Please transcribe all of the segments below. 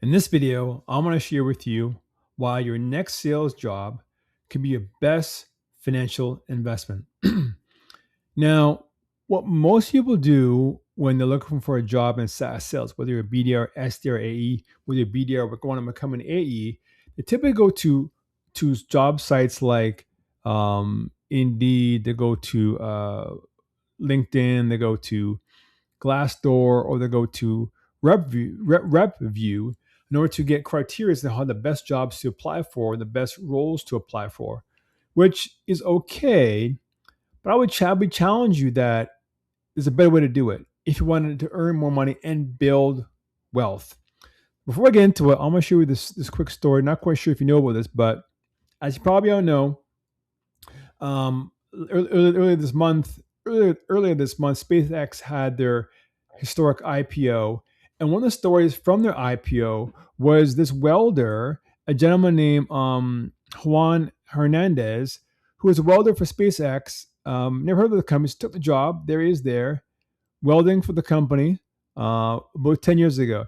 In this video, I'm going to share with you why your next sales job can be your best financial investment. Now, what most people do when they're looking for a job in SaaS sales, whether you're a BDR, SDR, AE, whether you're BDR or going to become an AE, they typically go to job sites like Indeed, they go to LinkedIn, they go to Glassdoor, or they go to RepView in order to get criteria as to how the best jobs to apply for, the best roles to apply for, which is okay. But I would challenge you that there's a better way to do it if you wanted to earn more money and build wealth. Before I get into it, I'm going to show you this quick story. Not quite sure if you know about this, but as you probably all know, earlier this month, SpaceX had their historic IPO, and one of the stories from their IPO was this welder, a gentleman named Juan Hernandez, who was a welder for SpaceX. Never heard of the company, took the job. There he is, there welding for the company about 10 years ago,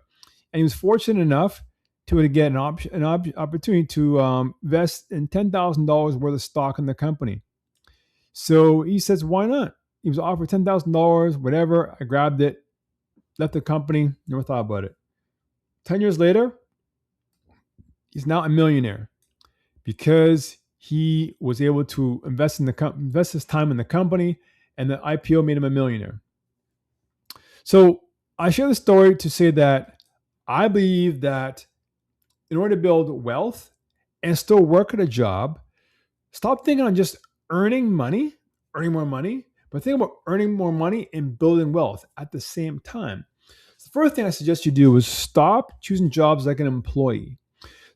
and he was fortunate enough to get an opportunity to invest in $10,000 worth of stock in the company. So he says, why not? He was offered $10,000, whatever. I grabbed it, left the company, never thought about it. 10 years later, he's now a millionaire because he was able to invest his time in the company, and the IPO made him a millionaire. So I share this story to say that I believe that in order to build wealth and still work at a job, stop thinking on just earning more money, but think about earning more money and building wealth at the same time. So the first thing I suggest you do is stop choosing jobs like an employee.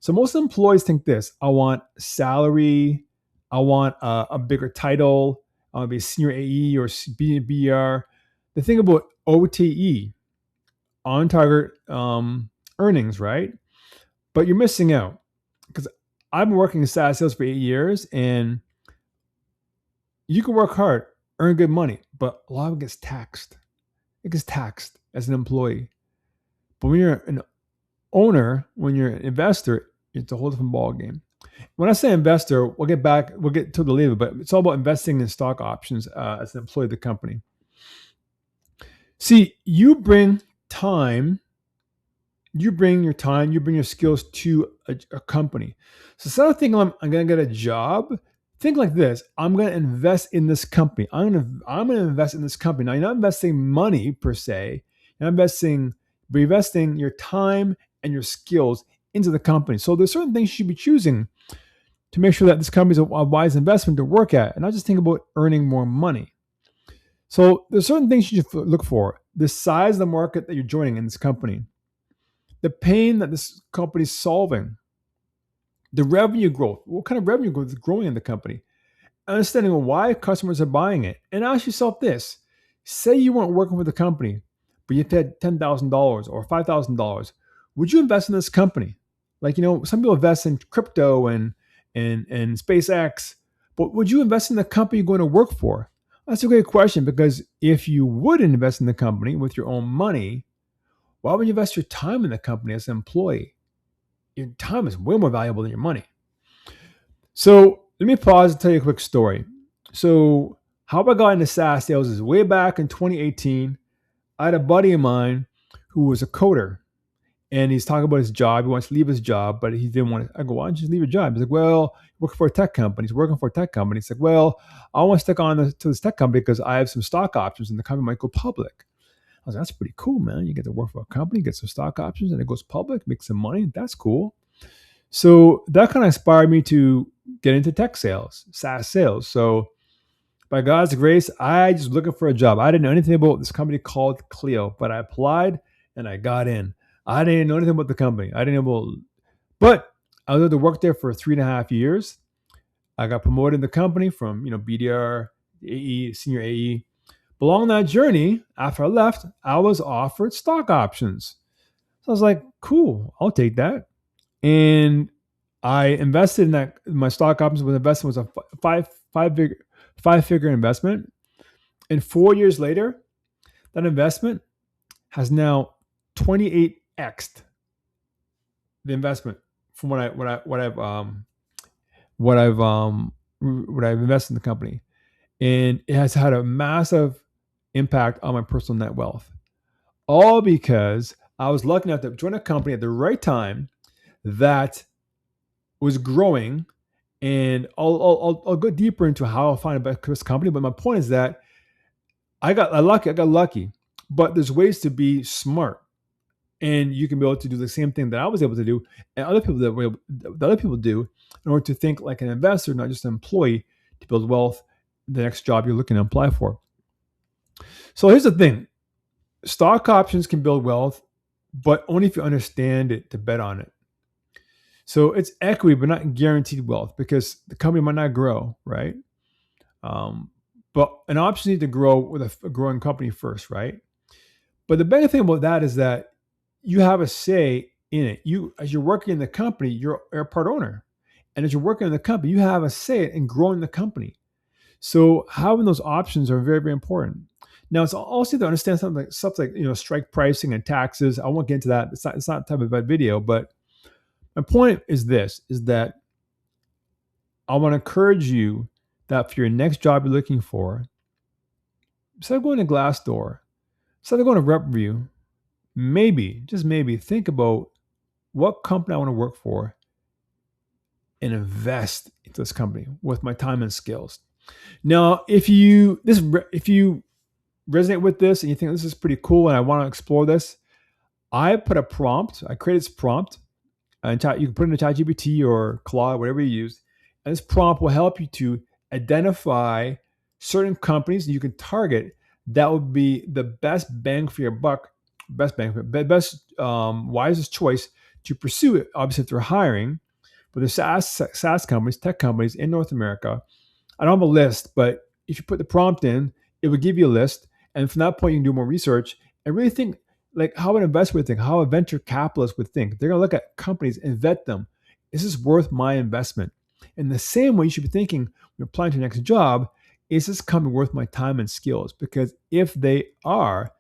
So most employees think this: I want salary, I want a bigger title, I want to be a senior AE or BR. They think about OTE, on target earnings, right? But you're missing out, because I've been working in SaaS sales for 8 years, and you can work hard, earn good money, but a lot of it gets taxed. It gets taxed as an employee. But when you're an owner, when you're an investor, it's a whole different ballgame. When I say investor, we'll get to the later, but it's all about investing in stock options as an employee of the company. See, you bring your skills to a company. So instead of thinking I'm going to get a job, think like this: I'm going to invest in this company. I'm going to invest in this company. Now, you're not investing money per se. You're investing your time and your skills into the company. So there's certain things you should be choosing to make sure that this company is a wise investment to work at, and not just think about earning more money. So there's certain things you should look for: the size of the market that you're joining in this company, the pain that this company is solving, the revenue growth. What kind of revenue growth is growing in the company? Understanding why customers are buying it. And ask yourself this: say you weren't working for the company, but you had $10,000 or $5,000. Would you invest in this company? Like, some people invest in crypto and SpaceX, but would you invest in the company you're going to work for? That's a great question, because if you would invest in the company with your own money, why would you invest your time in the company as an employee? Your time is way more valuable than your money. So let me pause and tell you a quick story. So how I got into SaaS sales is way back in 2018. I had a buddy of mine who was a coder, and he's talking about his job. He wants to leave his job, but he didn't want to. I go, why don't you just leave your job? He's like, well, working for a tech company. He's working for a tech company. He's like, well, I want to stick on to this tech company because I have some stock options and the company might go public. I was like, that's pretty cool, man. You get to work for a company, get some stock options, and it goes public, make some money. That's cool. So that kind of inspired me to get into tech sales, SaaS sales. So by God's grace, I just was looking for a job. I didn't know anything about this company called Clio, but I applied and I got in. I didn't know anything about the company. But I was able to work there for 3.5 years. I got promoted in the company from BDR, AE, senior AE. But along that journey, after I left, I was offered stock options. So I was like, cool, I'll take that. And I invested in that. My stock options was a five-figure investment. And 4 years later, that investment has now 28x'd. the investment from what I've what I've invested in the company, and it has had a massive impact on my personal net wealth. All because I was lucky enough to join a company at the right time that was growing. And I'll go deeper into how I'll find a best company. But my point is that I got lucky. But there's ways to be smart, and you can be able to do the same thing that I was able to do, and other people do, in order to think like an investor, not just an employee, to build wealth. The next job you're looking to apply for. So here's the thing: stock options can build wealth, but only if you understand it to bet on it. So it's equity, but not guaranteed wealth, because the company might not grow, right? Um, but an option need to grow with a growing company first, right? But the better thing about that is that you have a say in it. You, as you're working in the company, you're a part owner, and as you're working in the company, you have a say in growing the company. So having those options are very, very important. Now, it's also to understand something like stuff like strike pricing and taxes. I won't get into that. It's not the type of that video, but my point is this: is that I want to encourage you that for your next job you're looking for, instead of going to Glassdoor, instead of going to RepReview, maybe, just maybe, think about what company I want to work for and invest into this company with my time and skills. Now, if you resonate with this and you think this is pretty cool and I want to explore this, I created this prompt, and you can put it in ChatGPT or Claude, whatever you use, and this prompt will help you to identify certain companies you can target that would be the best bang for your buck, wisest choice to pursue it. Obviously, if they're hiring, but the SaaS companies, tech companies in North America, I don't have a list, but if you put the prompt in, it would give you a list. And from that point, you can do more research and really think like how an investor would think, how a venture capitalist would think. They're going to look at companies and vet them. Is this worth my investment? In the same way, you should be thinking when you're applying to your next job, is this company worth my time and skills? Because if they are,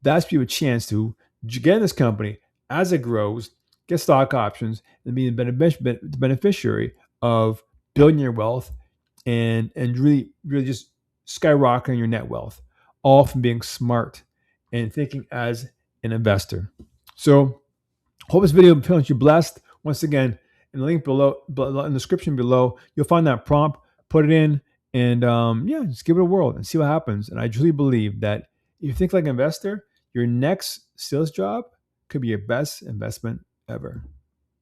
that's you a chance to get in this company as it grows, get stock options, and be the beneficiary of building your wealth and really, really just skyrocketing your net wealth, all from being smart and thinking as an investor. So, hope this video feels you blessed. Once again, in the link below, in the description below, you'll find that prompt. Put it in, and just give it a whirl and see what happens. And I truly believe that if you think like an investor, your next sales job could be your best investment ever.